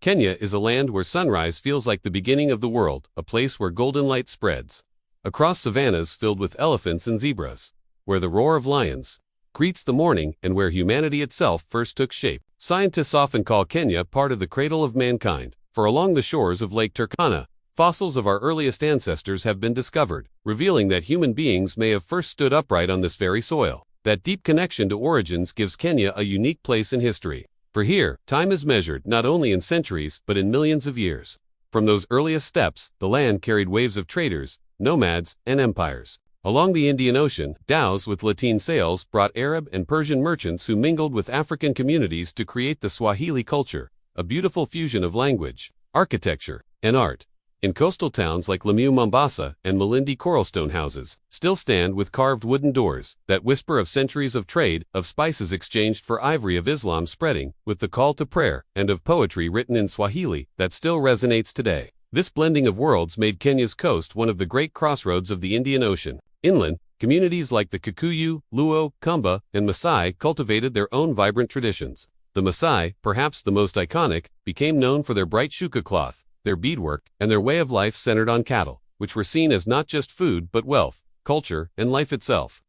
Kenya is a land where sunrise feels like the beginning of the world, a place where golden light spreads across savannas filled with elephants and zebras, where the roar of lions greets the morning and where humanity itself first took shape. Scientists often call Kenya part of the cradle of mankind, for along the shores of Lake Turkana, fossils of our earliest ancestors have been discovered, revealing that human beings may have first stood upright on this very soil. That deep connection to origins gives Kenya a unique place in history. For here, time is measured not only in centuries but in millions of years. From those earliest steps, the land carried waves of traders, nomads, and empires. Along the Indian Ocean, dhows with lateen sails brought Arab and Persian merchants who mingled with African communities to create the Swahili culture, a beautiful fusion of language, architecture, and art. In coastal towns like Lamu, Mombasa, and Malindi, coralstone houses still stand with carved wooden doors that whisper of centuries of trade, of spices exchanged for ivory, of Islam spreading with the call to prayer, and of poetry written in Swahili that still resonates today. This blending of worlds made Kenya's coast one of the great crossroads of the Indian Ocean. Inland, communities like the Kikuyu, Luo, Kumba, and Maasai cultivated their own vibrant traditions. The Maasai, perhaps the most iconic, became known for their bright shuka cloth, their beadwork, and their way of life centered on cattle, which were seen as not just food but wealth, culture, and life itself.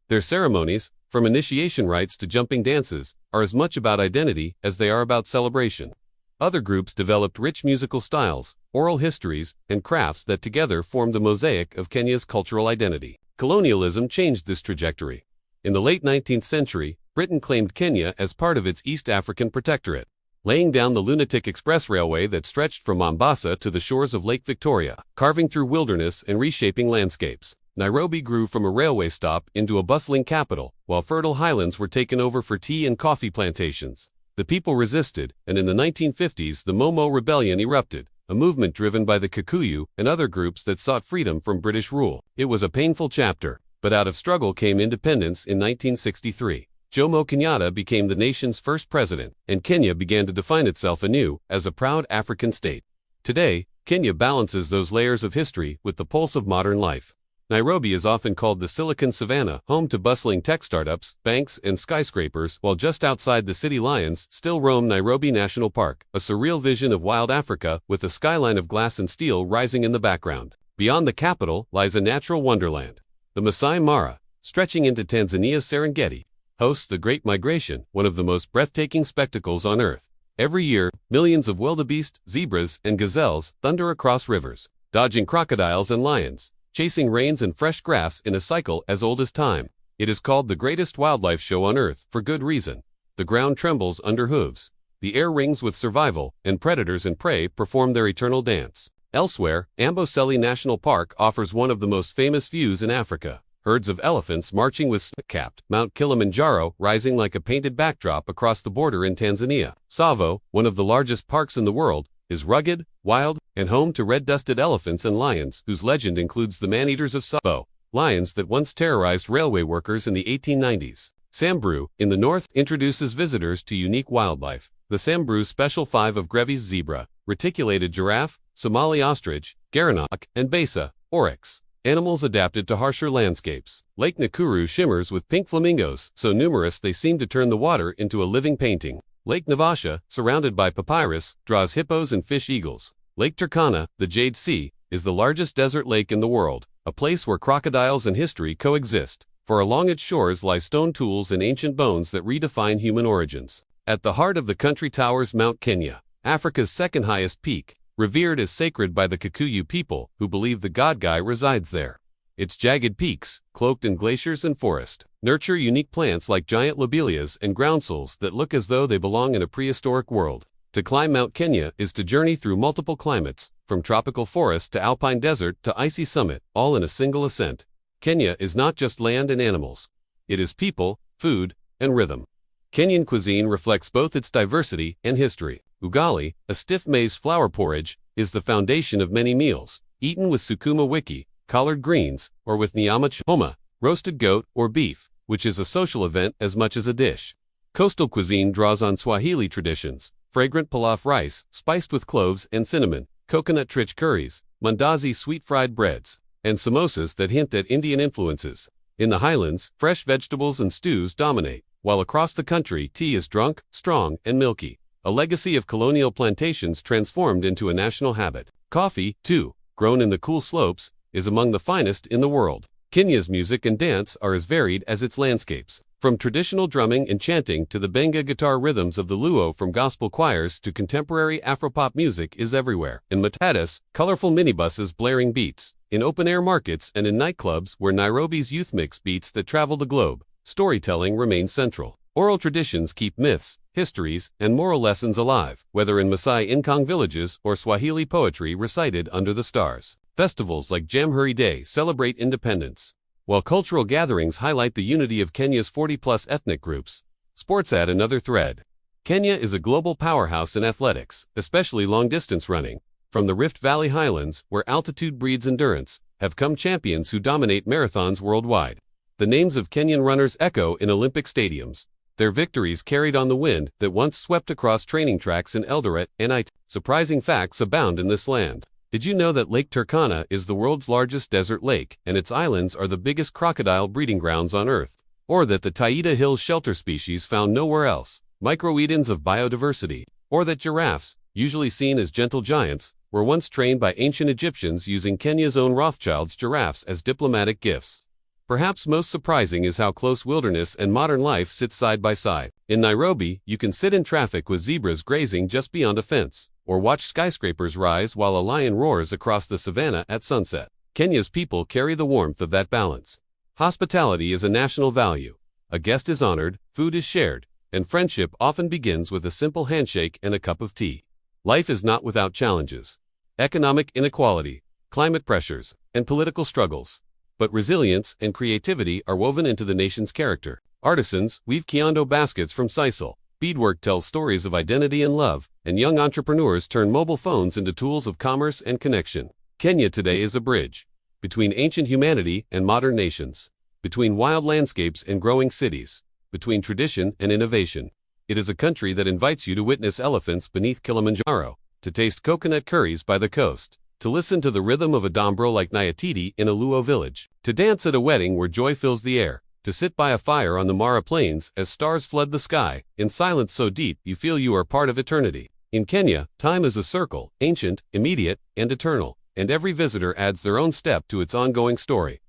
Their ceremonies, from initiation rites to jumping dances, are as much about identity as they are about celebration. Other groups developed rich musical styles, oral histories, and crafts that together formed the mosaic of Kenya's cultural identity. Colonialism changed this trajectory. In the late 19th century, Britain claimed Kenya as part of its East African protectorate, laying down the Lunatic Express Railway that stretched from Mombasa to the shores of Lake Victoria, carving through wilderness and reshaping landscapes. Nairobi grew from a railway stop into a bustling capital, while fertile highlands were taken over for tea and coffee plantations. The people resisted, and in the 1950s the Momo Rebellion erupted, a movement driven by the Kikuyu and other groups that sought freedom from British rule. It was a painful chapter, but out of struggle came independence in 1963. Jomo Kenyatta became the nation's first president, and Kenya began to define itself anew as a proud African state. Today, Kenya balances those layers of history with the pulse of modern life. Nairobi is often called the Silicon Savannah, home to bustling tech startups, banks, and skyscrapers, while just outside the city lions still roam Nairobi National Park, a surreal vision of wild Africa with a skyline of glass and steel rising in the background. Beyond the capital lies a natural wonderland. The Masai Mara, stretching into Tanzania's Serengeti, hosts the Great Migration, one of the most breathtaking spectacles on Earth. Every year, millions of wildebeest, zebras, and gazelles thunder across rivers, dodging crocodiles and lions, chasing rains and fresh grass in a cycle as old as time. It is called the greatest wildlife show on Earth for good reason. The ground trembles under hooves, the air rings with survival, and predators and prey perform their eternal dance. Elsewhere, Amboseli National Park offers one of the most famous views in Africa. Herds of elephants marching with snow-capped Mount Kilimanjaro rising like a painted backdrop across the border in Tanzania. Tsavo, one of the largest parks in the world, is rugged, wild, and home to red-dusted elephants and lions, whose legend includes the man-eaters of Tsavo, lions that once terrorized railway workers in the 1890s. Samburu, in the north, introduces visitors to unique wildlife. The Samburu Special 5 of Grevy's zebra, reticulated giraffe, Somali ostrich, gerenok, and besa, oryx. Animals adapted to harsher landscapes. Lake Nakuru shimmers with pink flamingos, so numerous they seem to turn the water into a living painting. Lake Naivasha, surrounded by papyrus, draws hippos and fish eagles. Lake Turkana, the Jade Sea, is the largest desert lake in the world, a place where crocodiles and history coexist, for along its shores lie stone tools and ancient bones that redefine human origins. At the heart of the country towers Mount Kenya, Africa's second highest peak, revered as sacred by the Kikuyu people, who believe the god guy resides there. Its jagged peaks, cloaked in glaciers and forest, nurture unique plants like giant lobelias and groundsels that look as though they belong in a prehistoric world. To climb Mount Kenya is to journey through multiple climates, from tropical forest to alpine desert to icy summit, all in a single ascent. Kenya is not just land and animals. It is people, food, and rhythm. Kenyan cuisine reflects both its diversity and history. Ugali, a stiff maize flour porridge, is the foundation of many meals, eaten with sukuma wiki, collard greens, or with nyama choma, roasted goat or beef, which is a social event as much as a dish. Coastal cuisine draws on Swahili traditions, fragrant pilaf rice, spiced with cloves and cinnamon, coconut-rich curries, mandazi sweet-fried breads, and samosas that hint at Indian influences. In the highlands, fresh vegetables and stews dominate, while across the country tea is drunk, strong, and milky. a legacy of colonial plantations transformed into a national habit. Coffee, too, grown in the cool slopes, is among the finest in the world. Kenya's music and dance are as varied as its landscapes. From traditional drumming and chanting to the benga guitar rhythms of the luo, from gospel choirs to contemporary Afropop, music is everywhere. In matatus, colorful minibuses blaring beats. In open-air markets and in nightclubs where Nairobi's youth mix beats that travel the globe, storytelling remains central. Oral traditions keep myths, histories, and moral lessons alive, whether in Masai Inkong villages or Swahili poetry recited under the stars. Festivals like Jamhuri Day celebrate independence, while cultural gatherings highlight the unity of Kenya's 40-plus ethnic groups. Sports add another thread. Kenya is a global powerhouse in athletics, especially long-distance running. From the Rift Valley highlands, where altitude breeds endurance, have come champions who dominate marathons worldwide. The names of Kenyan runners echo in Olympic stadiums, their victories carried on the wind that once swept across training tracks in Eldoret and It. Surprising facts abound in this land. Did you know that Lake Turkana is the world's largest desert lake, and its islands are the biggest crocodile breeding grounds on Earth? Or that the Taita Hills shelter species found nowhere else, micro-Edens of biodiversity? Or that giraffes, usually seen as gentle giants, were once trained by ancient Egyptians using Kenya's own Rothschild's giraffes as diplomatic gifts? Perhaps most surprising is how close wilderness and modern life sit side by side. In Nairobi, you can sit in traffic with zebras grazing just beyond a fence, or watch skyscrapers rise while a lion roars across the savannah at sunset. Kenya's people carry the warmth of that balance. Hospitality is a national value. A guest is honored, food is shared, and friendship often begins with a simple handshake and a cup of tea. Life is not without challenges. Economic inequality, climate pressures, and political struggles. But resilience and creativity are woven into the nation's character. Artisans weave kiondo baskets from sisal. Beadwork tells stories of identity and love, and young entrepreneurs turn mobile phones into tools of commerce and connection. Kenya today is a bridge between ancient humanity and modern nations, between wild landscapes and growing cities, between tradition and innovation. It is a country that invites you to witness elephants beneath Kilimanjaro, to taste coconut curries by the coast, to listen to the rhythm of a dombro like Nyatiti in a Luo village, to dance at a wedding where joy fills the air, to sit by a fire on the Mara Plains as stars flood the sky, in silence so deep you feel you are part of eternity. In Kenya, time is a circle, ancient, immediate, and eternal, and every visitor adds their own step to its ongoing story.